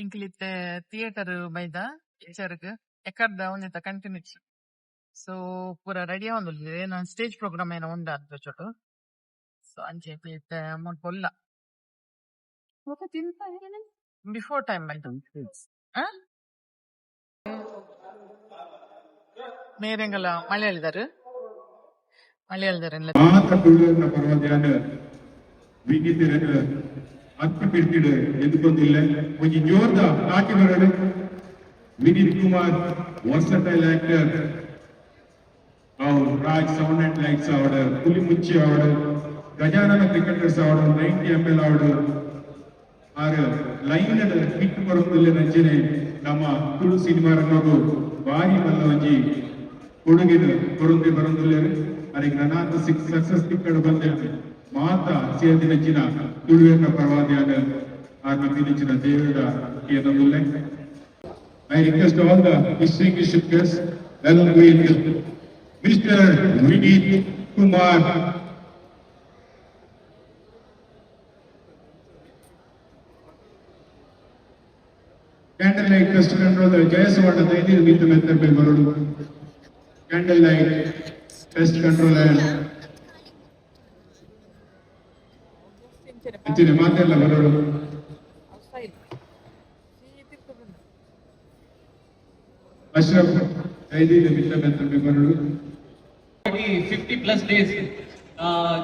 ಇಂಕ್ಲಿತ್ತೆ theatre ಬೈದ ಪಿಕ್ಚರ್ಗ್ ಎಕ್ಕರ್ದ ಒಂದಿತ್ತ ಕಂಟಿನ್ಯೂಷನ್. ಸೊ ಪೂರ ರೆಡಿ ಆವೊಂದುಲ್ಲೆ ಏನ ಸ್ಟೇಜ್ ಪ್ರೋಗ್ರಾಮ್ ಏನ ಉಂಡ ಅದ್ ಚೋಟು. ಸೊ ಅಂಚೆ ಪೀತೆ ಅಮೌಂಟ್ ಪೊಲ್ಲ ಬಿಫೋರ್ ಟೈಮ್ ಬೈತು നേരങ്ങള മലയാളിതാറ് മലയാളിതാറ് ಅತ್ತಿಪಿಡ್ತಿಡು ಎದ್ಕೊಂಡಿಲ್ಲ ಒಂದು ಜೋರ್ದ ಕಾಟಿ ಬರಡು Vineeth Kumar versatile actor Raj sound and lights ಆವಡ ಪುಲಿ ಮುಚ್ಚಿ ಆವಡ ಗಜಾನನ ಕ್ರಿಕೆಟರ್ಸ್ ಆವಡ 90 ml ಆವಡ ಆರು ಲೈನ್ ಹಿಟ್ ಬರುವುದಿಲ್ಲ ನಂಚಿನೆ ನಮ್ಮ ತುಳು ಸಿನಿಮಾ ರಂಗವು ಭಾರಿ ಮಲ್ಲ ಒಂಜಿ ಕೊಡುಗಿನ ಬರುವುದಿಲ್ಲ ಅದಕ್ಕೆ ನನಾತ ಸಕ್ಸಸ್ ತಿಕ್ಕಡು ಬಂದೆ ಮಾತಾ ಸೇದಿನಚ್ಚಿನ ತುಳುವಿನ ಪ್ರವಾದಿಯಾದ ಆತ್ಮನಿಚ್ಚಿನ ದೇವರ ಏನಂದುಲ್ಲೆ. I request all the distinguished speakers along with Mr. Vineet Kumar. Candlelight Fest Controller Jayaswada Daidil Mithamethapil Barudu. Candlelight Fest Controller ಅಂಚಿನ ಮಾತೆಲ್ಲ ಬರೋಡು ಅಶ್ರಫ್ ಐದಿನ ಮಿತ್ರಮೆಂತ ಬರೋಡು 50+ ಡೇಸ್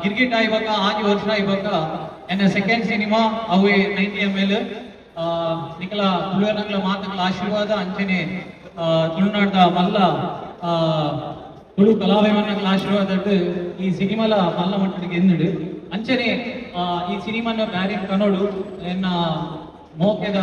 ಗಿರ್ಗಿಟ್ ಆಯ್ವಾಗ ಆಗಿ ವರ್ಷ ಇವಾಗ ಎನ್ನ ಸೆಕೆಂಡ್ ಸಿನಿಮಾ ಅವೇ 90 ml ನಿಕಲ ತುಳುವನಗಳ ಮಾತುಗಳ ಆಶೀರ್ವಾದ ಅಂಚನೆ ತುಳುನಾಡ್ದ ಮಲ್ಲ ತುಳು ಕಲಾವಿವನಗಳ ಆಶೀರ್ವಾದ ಈ ಸಿನಿಮಾಲ ಮಲ್ಲ ಮಟ್ಟಿಗೆ ಎಂದುಡು ಅಂಚನೆ ಈ ಸಿನಿಮಾನ ಬ್ಯಾರಿ ಕನ್ನೋಡು ಎನ್ನ ಮೋಕೆದ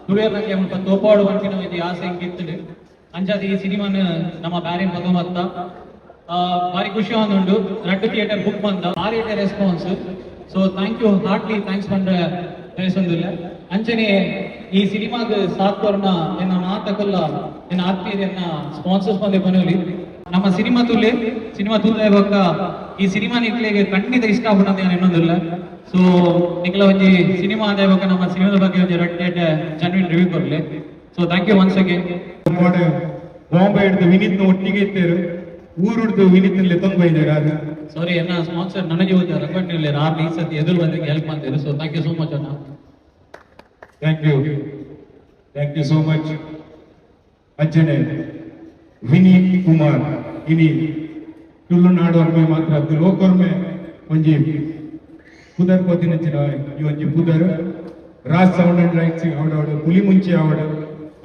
ತುಳಿಯರ್ನಕ್ಕೆ ಮುಲ್ಪ ತೋಪಾಡು ಬಂದಿನ ಇದು ಆಸೆ ಹಿಂಗಿತ್ತಡು ಅಂಚಾದ ಈ ಸಿನಿಮಾನ ನಮ್ಮ ಬ್ಯಾರಿ ಮಗಮತ್ತ ಭಾರಿ ಖುಷಿ ಒಂದುಂಡು ರೆಡ್ ಥಿಯೇಟರ್ ಬುಕ್ ಬಂದ ಭಾರಿ response. So thank you heartly thanks ಪಂಡ್ರೆ ತಿಳಿಸೊಂದಿಲ್ಲ ಅಂಚನೆ ಈ ಸಿನಿಮಾಗ ಸಾತ್ವರ್ನ ಎನ್ನ ನಾಟಕಲ್ಲ ಎನ್ನ ಆತ್ಮೀಯರನ್ನ ಸ್ಪಾನ್ಸರ್ಸ್ ಬಂದೆ ಬನ್ನಿ ನಮ್ಮ ಸಿನಿಮಾ ತುಲ್ಲೆ ಇವಾಗ ಈ ಸಿನಿಮಾ ನಿಕ್ಲಿಗೆ ಖಂಡಿತ ಇಷ್ಟ ಆಗ್ಬಿಟ್ಟಂತ ನಾನು ಇನ್ನೊಂದಿಲ್ಲ. ಸೊ ನಿಕ್ಲ ಒಂಜಿ ಸಿನಿಮಾ ಆದ ಇವಾಗ ನಮ್ಮ ಸಿನಿಮಾದ ಬಗ್ಗೆ ಒಂದು ರೆಡ್ ಜನ್ವಿನ್ ರಿವ್ಯೂ ಕೊಡ್ಲಿ. So thank you once again. Bombay ಹಿಡಿದು ವಿನೀತ್ ಒಟ್ಟಿಗೆ ಇತ್ತೇರು ಊರು ಹಿಡಿದು ವಿನೀತ್ ಬೈದಾರೆ. ಸಾರಿ ಎನ್ನ ಸ್ಪಾನ್ಸರ್ ನನಗೆ ರೆಕಾರ್ಡ್ ಆರ್ ಈ ಸತಿ ಎದುರು ಬಂದಿಗೆ ಹೆಲ್ಪ್ ಮಾಡ್ತಾರೆ. So thank you so much ಅಣ್ಣ. ಥ್ಯಾಂಕ್ ಯು ಸೋ ಮಚ್ ಅಜ್ಜನೆ ವಿನೀತ್ ಕುಮಾರ್. ಇನಿ ತುಳುನಾಡು ಅರ್ಮೆ ಮಾತ್ರ ಲೋಕರ್ಮೆ ಒಂಜಿ ಪುದರ್ ಪೋತಿನಚ್ಚಿನ ಈ ಒಂಜಿ ಪುದರ್ ರಾಜ್ ಸೌಂಡ್ ಅಂಡ್ ಲೈಟ್ಸ್ ಆವಡ ಪುಲಿ ಮುಂಚಿ ಆವಡ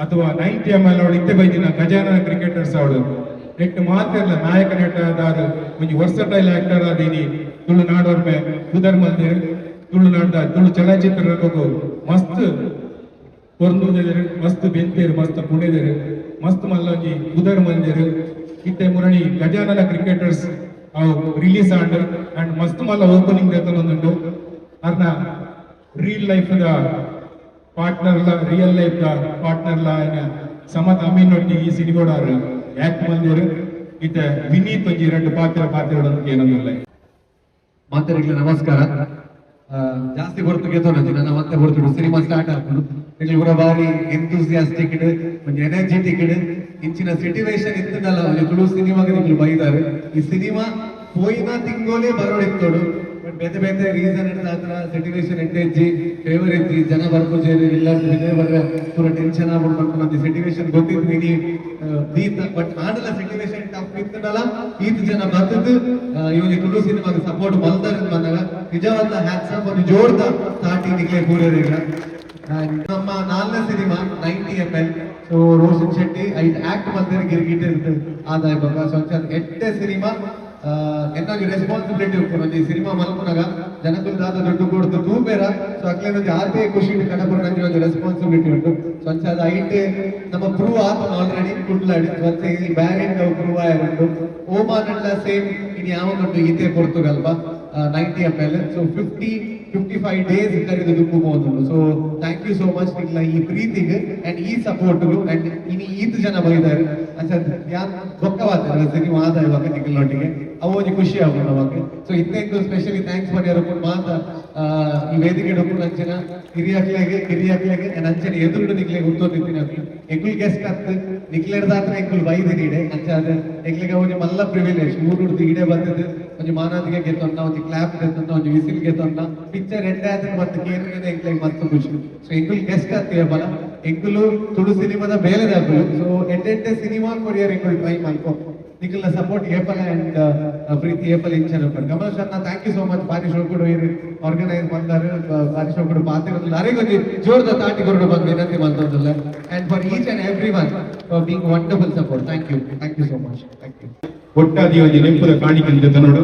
ಅಥವಾ 90 ml ಆವಡ ಇತ್ತೆ ಬೈದಿನ ಗಜಾನ ಕ್ರಿಕೆಟರ್ಸ್ ಆವಡ ನೆಟ್ ಮಾತ್ರ ನಾಯಕ ನಟ ಆದ ಒಂಜಿ ವರ್ಸಟೈಲ್ ಆಕ್ಟರ್ ಆದೀನಿ ತುಳುನಾಡು ಅರ್ಮೆ ಪುದರ್ ಮಂದಿರ್ ತುಳುನಾಡ ತುಳು ಚಲನಚಿತ್ರ ರಂಗಕ್ಕೂ ಮಸ್ತ್ ಕೊರ್ನುದೇರು ಮಸ್ತ್ ಬೆಂತೇರು ಮಸ್ತ್ ಪುಣೆದೇರು ಮಸ್ತ್ ಮಲ್ಲೊಂಜಿ ಪುದರ್ ಮಂದಿರ್ ಇತ್ತೆ ಮುರಣಿ ಗಜಾನನ ಕ್ರಿಕೆಟರ್ಸ್ ಅವು ರಿಲೀಸ್ ಆಂಡ್ ಅಂಡ್ ಮಸ್ತ್ ಮಲ್ಲ ಓಪನಿಂಗ್ ದೇತನೊಂದುಂಡು ಅರ್ನ ರಿಯಲ್ ಲೈಫ್ ದ ಪಾರ್ಟ್ನರ್ಲ ರಿಯಲ್ ಲೈಫ್ ದ ಪಾರ್ಟ್ನರ್ಲ ಸಮತ್ ಅಮೀನ್ ಒಟ್ಟಿಗೆ ಈ ಸಿನಿಮಾಡಾರು ಆಕ್ಟ್ ಮಂದಿರು ಇತ್ತೆ ವಿನೀತ್ ಒಂಜಿ ಎರಡು ಪಾತ್ರ ಏನಂದಿಲ್ಲ. ಮಾತರಿಗೆ ನಮಸ್ಕಾರ. ಜಾಸ್ತಿ ಹೊರತು ಗೆದ್ದೋಣಿ ನನ್ನ ಮತ್ತೆ ಹೊರತು ಸಿನಿಮಾ ಸ್ಟಾರ್ಟ್ ಆಗ್ತದೆ ಇವರ ಬಾರಿ ಎಂತೂಸಿಯಾಸ್ಟಿಕ್ ಒಂದು ಎನರ್ಜೆಟಿಕ್ ಇಂಚಿನ ಸಿಟುವೇಶನ್ ಇತ್ತದಲ್ಲ ಒಂದು ತುಳು ಸಿನಿಮಾಗೆ ನೀವು ಬೈದಾರೆ. ಈ ಸಿನಿಮಾ ಪೋಯಿನ ತಿಂಗೋಲೆ ಬರೋಡಿತ್ತೋಡು ಬಟ್ ಬೇತೆ ಬೇತೆ ರೀಸನ್ ಇಡ್ದಾತ್ರ ಸಿಟುವೇಶನ್ ಎಂಟೆಜ್ಜಿ ಫೇವರ್ ಇಜ್ಜಿ ಜನ ಬರ್ಕೋಜೇರಿ ಇಲ್ಲ ಬರ್ರೆ ಪೂರ ಟೆನ್ಷನ್ ಆಗ್ಬಿಡ್ಬೇಕು ಅಂತ ಸಿಟುವೇಶನ್ ಗೊತ್ತಿತ್ತು ನೀ ದೀತ ಬಟ್ ಆಡಲ್ಲ ಸಿಟುವೇಶನ್ ಟಫ್ ಇತ್ತದಲ್ಲ ಈತ್ ಜನ ಬರ್ತದ್ದು ಇವನಿಗೆ ತುಳು ಸಿನಿಮಾಗೆ ಸಪೋರ್ಟ್ ಮಲ್ದಾರ ಬಂದಾಗ ನಿಜವಾದ ಹ್ಯಾಟ್ಸ್ ಆಫ್ ಒಂದು ಜೋರ್ದ ಸಾಟಿ ನಿಕ್ಲೆ ಕೂರರೀಗ ನಮ್ಮ 4ನೇ ಸಿನಿಮಾ 90 ml. ಸೊ ರೋಷನ್ ಶೆಟ್ಟಿ ಐಟ್ ಆಕ್ಟ್ ಬಂದರೆ ಗಿರ್ಗಿಟ್ ಆದಾಯ ಬಗ ಸೊ ಎಟ್ಟೆ ಸಿನಿಮಾ ಎನ್ನಾಗಿ ರೆಸ್ಪಾನ್ಸಿಬಿಲಿಟಿ ಉಂಟು ಈ ಸಿನಿಮಾ ಮಲ್ಪನಾಗ ಜನಕ್ಕೂ ದಾದ ದುಡ್ಡು ಕೊಡ್ತು ತೂಬೇರ ಸೊ ಅಕ್ಲೇನೊಂದು ಆರ್ತೆ ಖುಷಿ ಕಡಪುರ ನಂಗೆ ಒಂದು ರೆಸ್ಪಾನ್ಸಿಬಿಲಿಟಿ ಉಂಟು. ಸೊ ಅದು ಐಟ್ ನಮ್ಮ ಪ್ರೂವ್ ಆತ ಆಲ್ರೆಡಿ ಕುಡ್ಲಾಡಿ ಮತ್ತೆ ಈ ಬ್ಯಾರಿಂಗ್ ಪ್ರೂವ್ ಆಯ್ತು ಓಮಾನೆಲ್ಲ ಸೇಮ್ ಇನ್ನು ಯಾವಾಗಂಟು ಈತೆ ಪೊರ್ತುಗಲ್ವಾ 90 ml. ಸೊ 55 days ಕರೆದು ದುಪ್ಪಬಹುದು. So thank you so much ನಿಲ್ಲ ಈ ಪ್ರೀತಿಗೆ ಅಂಡ್ ಈ ಸಪೋರ್ಟ್ಗೂ ಅಂಡ್ ಇನ್ನು ಈತ್ ಜನ ಬೈದಾರೆ ಯಾನ್ ಗೊತ್ತವಾದ ಸಿನಿಮಾ ಆದ ಇವಾಗ ನಿಖಿಲ್ನೊಟ್ಟಿಗೆ ಅವು ಒಂಜಿ ಖುಷಿ ಆಗೋದು ಅವಾಗ. ಸೊ ಇನ್ನೇನು ಸ್ಪೆಷಲಿ ಥ್ಯಾಂಕ್ಸ್ ಮಾಡ್ಯಾರ ಮಾತ ಈ ವೇದಿಕೆ ಡೊಕ್ಕು ಅಂಚನ ಹಿರಿಯಕ್ಲೆಗೆ ಅಂಚನ ಎದುರು ನಿಕ್ಲೆಗೆ ಉತ್ತೋದಿದ್ದೀನಿ ಎಂಕುಲ್ ಗೆಸ್ಟ್ ಆಗ್ತು ನಿಕ್ಲೆಡ್ದಾತ್ರ ಎಂಕುಲ್ ಬೈದು ನೀಡೆ ಅಂಚ ಅದ ಎಂಕ್ಲೆಗೆ ಒಂಜಿ ಮಲ್ಲ ಪ್ರಿವಿಲೇಜ್ ಮೂರು ಈಡೆ ಬಂದದ್ದು ಒಂಜಿ ಮಾನಾದಿಗೆ ಗೆತ್ತೊಂದ ಒಂಜಿ ಕ್ಲಾಪ್ ಗೆತ್ತೊಂದ ಒಂಜಿ ವಿಸಿಲ್ ಗೆತ್ತೊಂದ ಪಿಕ್ಚರ್ ಎಂಡ್ ಆದ್ರೆ ಮತ್ತೆ ಕೇಂದ್ರದಿಂದ ಎಂಕ್ಲೆಗೆ ಮಸ್ತ್ ಖುಷಿ. ಸೊ ಎಂಕುಲ್ ಗೆಸ್ಟ್ ಆಗ್ತೀಯ ಬಲ ಎಂಕುಲು ತುಳು ಸಿನಿಮಾದ ಬೇಲೆದಾಗಲು. ಸೊ ಎಂಟೆ ಸಿನಿಮಾ ಕೊರಿಯರ್ ಎಂಕುಲ್ ಟ್ರೈ ಮಾಡ್ಕೊ ನಿಖಿಲ್ನ ಸಪೋರ್ಟ್ ಏಪಲ್ ಅಂಡ್ ಪ್ರೀತಿ ಏಪಲ್ ಇಂಚನ ಗಮನ ಸರ್ ನಾ ಥ್ಯಾಂಕ್ ಯು ಸೋ ಮಚ್ ಬಾರಿ ಶೋ ಕೂಡ ಆರ್ಗನೈಸ್ ಮಾಡ್ತಾರೆ ಬಾರಿ ಶೋ ಕೂಡ ಪಾತ್ರ ಅರೆಗೊಂದು ಜೋರದ ತಾಟಿ ಕೊರಡು ಬಂದು ವಿನಂತಿ ಮಾಡ್ತೋದಿಲ್ಲ and for each and every one for being wonderful support. Thank you so much. Thank you. ಒಟ್ಟಾದಿ ಒಂದು ನೆಂಪುದ ಕಾಣಿಕೆ ಜೊತೆ ನೋಡು.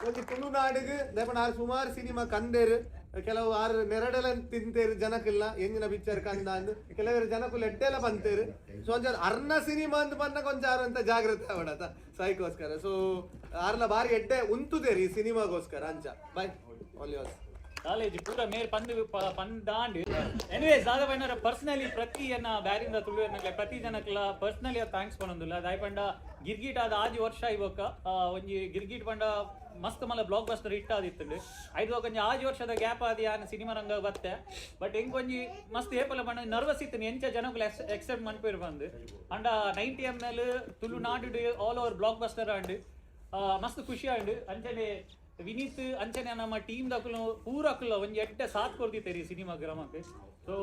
ಒಂದು ತುಳುನಾಡಿಗೆ ದೇಪನ ಸುಮಾರು ಸಿನಿಮಾ ಕಂಡೇರು ಕೆಲವು ಆರು ನೆರಡೆಲ್ಲ ತಿಂತೇರು ಜನಕ್ಕಿಲ್ಲ ಎಂಜಿನ ಪಿಕ್ಚರ್ ಕಂದ ಅಂದು ಕೆಲವರು ಜನಕ್ಕೂ ಎಡ್ಡೆಲ್ಲ ಬಂತೇರು. ಸೊ ಒಂಚ ಅರ್ನ ಸಿನಿಮಾ ಅಂತ ಬಂದ ಕೊಂಚ ಅಂತ ಜಾಗ್ರತೆ ಅವಡತ ಸೈಕೋಸ್ಕರ. ಸೊ ಆರ್ಲ ಬಾರಿ ಎಡ್ಡೆ ಉಂತುದೇರಿ ಈ ಸಿನಿಮಾಗೋಸ್ಕರ ಅಂಚ ಬಾಯ್ ಓನ್ಲಿ ವಾಸ್ ಕಾಲೇಜ್ ಪೂರ ಮೇಲ್ ಪಂದಾಂಡ್ ಎನಿವೇಸ್ ದಾದ ಪಂಡ ಪರ್ಸನಲಿ ಪ್ರತಿ ಬ್ಯಾರಿಂದ ತುಳುವೆರ್ನಕ್ಲೆ ಪ್ರತಿ ಜನಕ್ಲ ಪರ್ಸನಲಿ ಥ್ಯಾಂಕ್ಸ್ ಪನೊಂದುಲ್ಲ ದಾಯ್ ಪಂಡ ಗಿರ್ಗಿಟ್ ಆದ ಆಜಿ ವರ್ಷ ಇವಕ್ಕ ಒಂಜಿ ಗಿರ್ಗಿಟ್ ಪಂಡ ಮಸ್ತ್ ಮಲ್ಲ ಬ್ಲಾಕ್ ಬಸ್ಟರ್ ಹಿಟ್ ಆದಿತ್ತುಂಡು ಐದು ಒಂಜಿ ಆಜಿ ವರ್ಷದ ಗ್ಯಾಪ್ ಆದಿ ಆನ ಸಿನಿಮಾ ರಂಗ ಬತ್ತೆ ಬಟ್ ಹೆಂಗ್ ಒಂಜಿ ಮಸ್ತ್ ಏಪಲ ಪಂಡ ನರ್ವಸ್ ಇತ್ತು ಎಂಚ ಜನಗಳು ಎಕ್ಸೆಪ್ಟ್ ಮನ್ಪೇರು ಬಂದು and 90 ml Tulunadu all over blockbuster and ಮಸ್ತ್ ಖುಷಿ ಆಂಡ್ ಅಂಚನೆ ವಿನೀತ್ ಅಂಚನೆ ನಮ್ಮ ಟೀಮ್ ದಕ್ಕಲು ಪೂರಕ್ಕಲ್ಲ ಒಂಜಿ ಎಡ್ಡೆ ಸಾಥ್ ಕೊಡ್ತಿತ್ತೇರಿ ಸಿನಿಮಾ ಗ್ರಾಮಕ್ಕೆ. So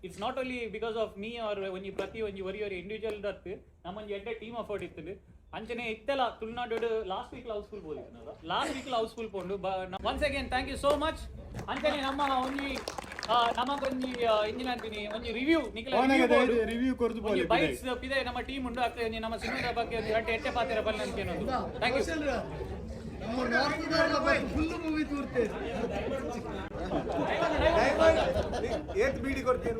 it's not only because of me are ಒಂಜಿ ಪ್ರತಿ ಒಂಜಿ ಒರಿ ಇಂಡಿವಿಜುವಲ್ ದತ್ತು ನಮ್ಮ ಒಂಜಿ ಎಡ್ಡೆ ಟೀಮ್ ಅಫೋರ್ಟ್ ಇತ್ತು ಅಂಚನೆ ಇತ್ತೆಲ್ಲ ತುಳುನಾಡು ಲಾಸ್ಟ್ ವೀಕ್ ಹೌಸ್ಫುಲ್ ಬೋಲಿತ್ತು ಲಾಸ್ಟ್ ವೀಕ್ ಹೌಸ್ಫುಲ್ ಪೋಂಡು once again thank you so much. ಅಂಚನೆ ನಮ್ಮ ಒಂಜಿ ನಮಗೊಂಜಿ ಇಂಜಿನ ಅಂತೀನಿ ಒಂಜಿ ರಿವ್ಯೂ ರಿವ್ಯೂ ಕೊರ್ದು ಒಂಜಿ ಬೈಟ್ಸ್ ಇದೆ ನಮ್ಮ ಟೀಮ್ ಉಂಡು ಅಕ್ಕ ನಮ್ಮ ಸಿನಿಮಾದ ಬಗ್ಗೆ ಒಂದು ಎಟ್ಟೆ ಪಾತ್ರ ಬಲ್ಲ ಅಂತ ಏನೋದು. Thank you. ಏತ್ ಬೀಡಿ ಕೊಡ್ತೀರಿ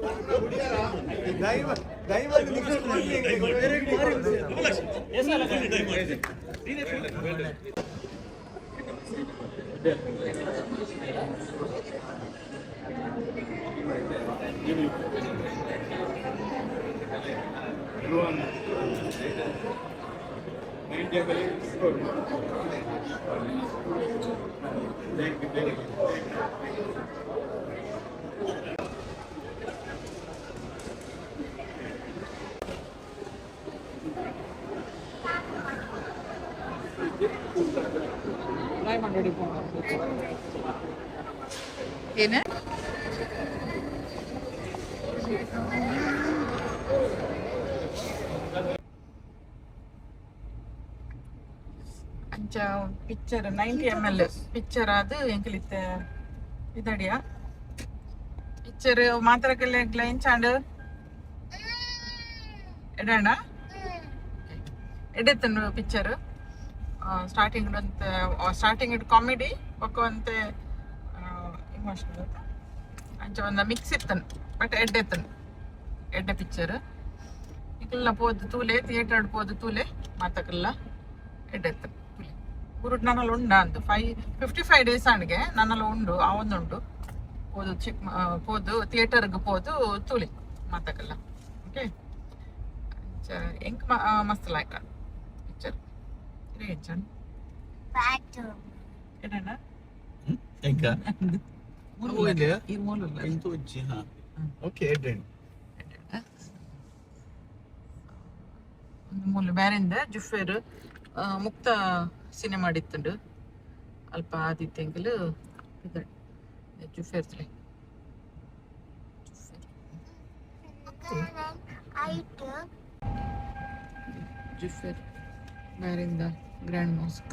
ಏನ ಅಂಚ ಪಿಕ್ಚರ್ 90 ml ಪಿಕ್ಚರ್ ಅದು ಎಂಕಲಿತ್ತ ಇದಡಿಯ ಪಿಕ್ಚರ್ ಮಾತ್ರಕ್ಕೆಲ್ಲ ಎಂಚಾಂಡ್ ಎಡಣ್ಣ ಎಡೆತ್ತನು ಪಿಕ್ಚರ್ ಸ್ಟಾರ್ಟಿಂಗ್ ಅಂತ ಸ್ಟಾರ್ಟಿಂಗ್ ಇಟ್ಟು ಕಾಮಿಡಿ ಒಕ್ಕಂತೆ ಇಮೋಷನಲ್ ಅಂಚ ಒಂದು ಮಿಕ್ಸ್ ಇತ್ತನು ಬಟ್ ಎಡ್ಡೆತ್ತನು ಎಡ್ಡೆ ಪಿಕ್ಚರ್ ಈಗೆಲ್ಲ ಪೋದು ತೂಲೆ ಥಿಯೇಟರ್ ಪೋದು ತೂಲೆ ಮಾತಕ್ಕೆಲ್ಲ ಎಡ್ಡೆತ್ತನು ತೂಲೆ ಗುರುಟ್ ನನ್ನಲ್ಲಿ ಉಂಡ ಅಂದು 55 days ಅಣ್ಗೆ ನನ್ನಲ್ಲಿ ಉಂಡು ಆ ಒಂದುಂಡು ಪೋದು ಪೋದು ಥಿಯೇಟರ್ಗೆ ಪೋದು ತೂಲೆ ಮಾತಕ್ಕೆಲ್ಲ ಓಕೆ ಎಂಕ್ ಮಸ್ತ್ ಲಾಯ್ಕ ಪಿಕ್ಚರ್ ರೇಚನ್ ಏನಣ್ಣ ಮೂಲ ಬ್ಯಾರಿಂದ ಜುಫೇರ್ ಮುಕ್ತ ಸಿನಿಮಾ ಮಾಡಿತ್ತುಂಡು ಅಲ್ಪ ಆದಿತ್ಯಂಕಲ್ ಜುಫೇರ್ ಜುಫೇರ್ ಬ್ಯಾರಿಂದ ಗ್ರ್ಯಾಂಡ್ ಮಾಸ್ಕ್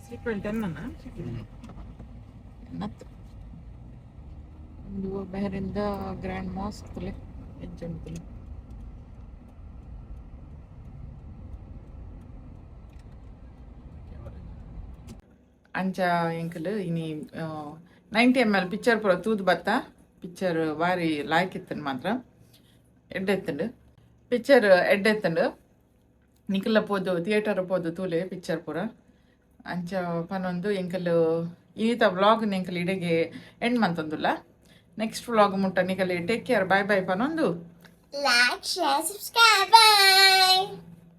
ಸೀಕ್ವೆಲ್ 10 ಅನ್ನ ನತ್ತು ಒಂದು ಬ್ಯಾರಿಂದ ಗ್ರ್ಯಾಂಡ್ ಮಾಸ್ಕ್ ತುಲೆ ಎಂಜಂತಲೆ ಅಂಚ ಎಂಕಲ್ ಇನಿ 90 ml ಪಿಕ್ಚರ್ ಪೂರ ತೂದು ಬತ್ತ ಪಿಕ್ಚರ್ ಬಾರಿ ಲಾಯ್ಕಿತ್ತನು ಮಾತ್ರ ಎಡ್ಡೆತ್ತಂಡು ಪಿಕ್ಚರ್ ಎಡ್ಡೆತ್ತಂಡು ನಿಕಲ್ಲ ಪೋದು ಥಿಯೇಟರ್ ಪೋದು ತೂಲೆ ಪಿಕ್ಚರ್ ಪೂರ ಅಂಚ ಪನೊಂದು ಎಂಕಲ್ ಈತ ವ್ಲಾಗ್ ಎಂಕಲ್ ಇಡೆಗೆ ಎಂಡ್ ಮಂತಂದುಲ್ಲ ನೆಕ್ಸ್ಟ್ ವ್ಲಾಗ್ ಮುಟ್ಟ ನಿಕಲ್ ಟೇಕ್ ಕೇರ್ ಬೈ ಬೈ ಪನೊಂದು Like, share, subscribe. Bye.